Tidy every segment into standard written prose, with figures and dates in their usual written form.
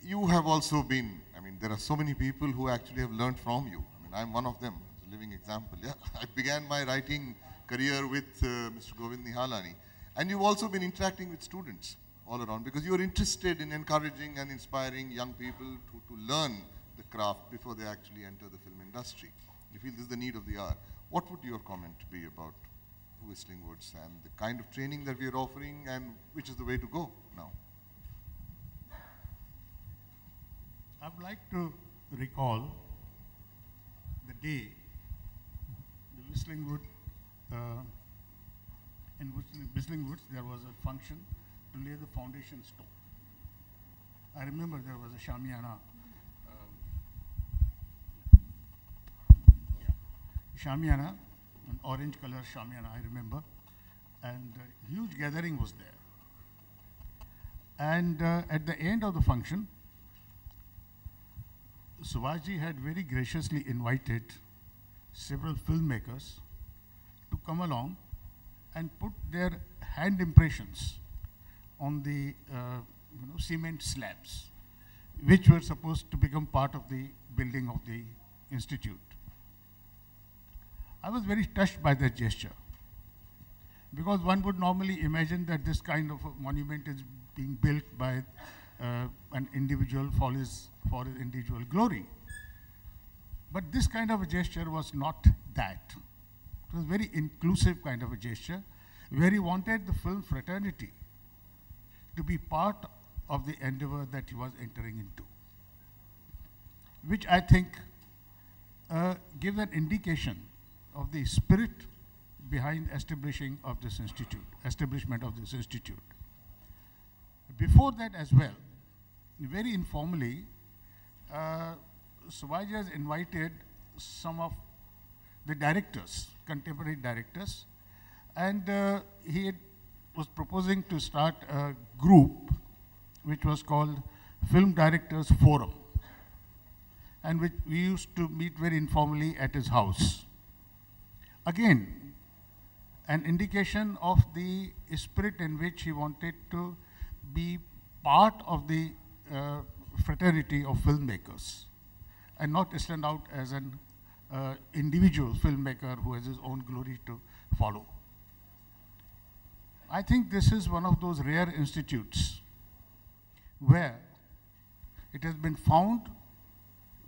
you have also been, I mean, there are so many people who actually have learned from you. I mean, I'm one of them, a living example. Yeah, I began my writing career with Mr. Govind Nihalani. And you've also been interacting with students all around because you're interested in encouraging and inspiring young people to learn the craft before they actually enter the film industry. You feel this is the need of the hour. What would your comment be about Whistling Woods and the kind of training that we are offering and which is the way to go now? I would like to recall the day the Whistling Wood, in Whistling Woods there was a function to lay the foundation stone. I remember there was a shamiana, an orange color shamiana, I remember, and a huge gathering was there. And at the end of the function, Subhashji had very graciously invited several filmmakers to come along and put their hand impressions on the cement slabs, which were supposed to become part of the building of the institute. I was very touched by that gesture because one would normally imagine that this kind of a monument is being built by an individual for his individual glory. But this kind of a gesture was not that. It was a very inclusive kind of a gesture where he wanted the film fraternity to be part of the endeavor that he was entering into, which I think gives an indication of the spirit behind establishment of this institute. Before that as well, very informally, Subhashji has invited some of the directors, contemporary directors, and he was proposing to start a group which was called Film Directors Forum, and which we used to meet very informally at his house. Again, an indication of the spirit in which he wanted to be part of the fraternity of filmmakers and not stand out as an individual filmmaker who has his own glory to follow. I think this is one of those rare institutes where it has been found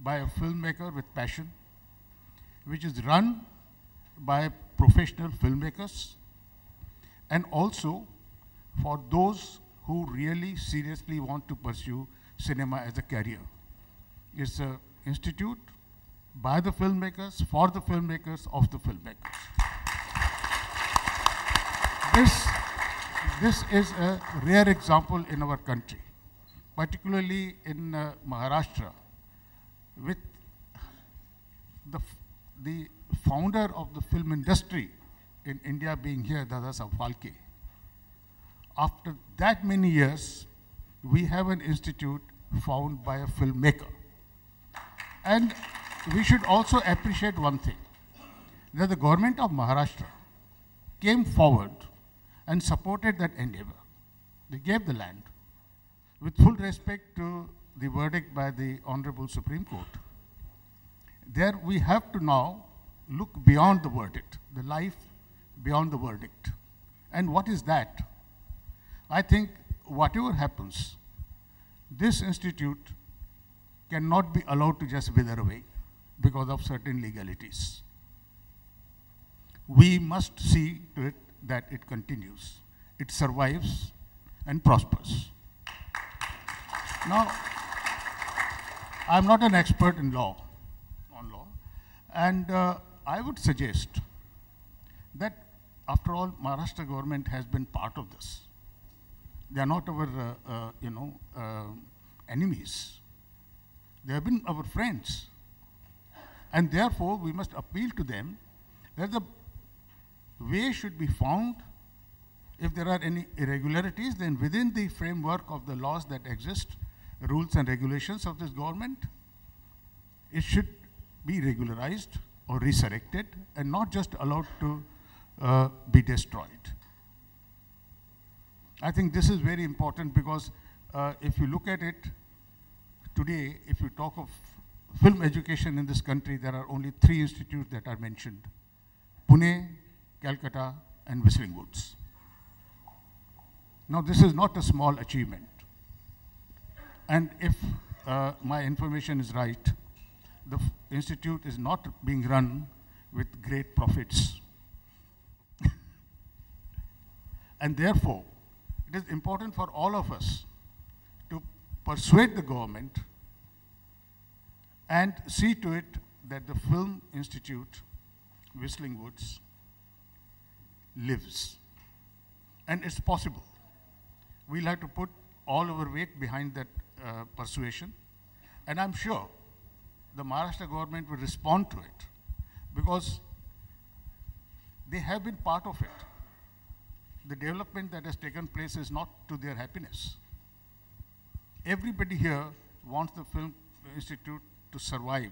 by a filmmaker with passion, which is run by professional filmmakers, and also for those who really seriously want to pursue cinema as a career. It's an institute by the filmmakers, for the filmmakers, of the filmmakers. This is a rare example in our country, particularly in Maharashtra, with the founder of the film industry in India being here, Dada Saheb Phalke. After that many years, we have an institute founded by a filmmaker. And we should also appreciate one thing, that the government of Maharashtra came forward and supported that endeavor. They gave the land with full respect to the verdict by the Honorable Supreme Court. There we have to now look beyond the verdict, the life beyond the verdict. And what is that? I think whatever happens, this institute cannot be allowed to just wither away because of certain legalities. We must see to it that it continues, it survives and prospers. Now, I'm not an expert in law, and I would suggest that after all, Maharashtra government has been part of this. They are not our, enemies. They have been our friends. And therefore, we must appeal to them that the way should be found. If there are any irregularities, then within the framework of the laws that exist, rules and regulations of this government, it should be regularized or resurrected and not just allowed to be destroyed. I think this is very important because if you look at it, today, if you talk of film education in this country, there are only 3 institutes that are mentioned: Pune, Calcutta, and Whistling Woods. Now, this is not a small achievement. And if my information is right, the institute is not being run with great profits. And therefore, it is important for all of us to persuade the government and see to it that the Film Institute, Whistling Woods, lives. And it's possible. We'll have to put all our weight behind that persuasion. And I'm sure the Maharashtra government will respond to it because they have been part of it. The development that has taken place is not to their happiness. Everybody here wants the Film Institute to survive.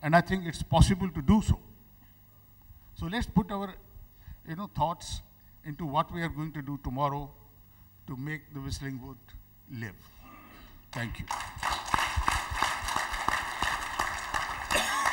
And I think it's possible to do so. So let's put our thoughts into what we are going to do tomorrow to make the Whistling Wood live. Thank you.